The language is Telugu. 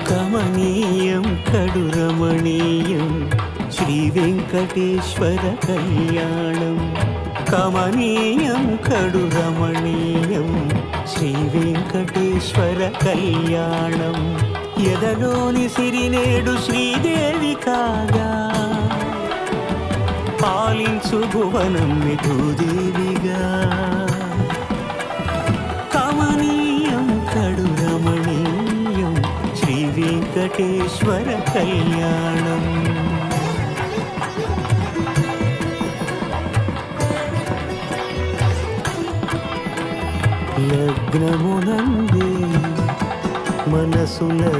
కమనీయం కడు రమణీయం శ్రీ వెంకటేశ్వర కళ్యాణం. కమనీయం కడు రమణీయం శ్రీ వెంకటేశ్వర కళ్యాణం. ఎదలోని సిరినేడు శ్రీదేవి కాగా పాలించు భువనం మిఠుదేవిగా. కమనీయం కడు రమణీయం శ్రీ వెంకటేశ్వర కళ్యాణం. లగ్నమునందే మనసుల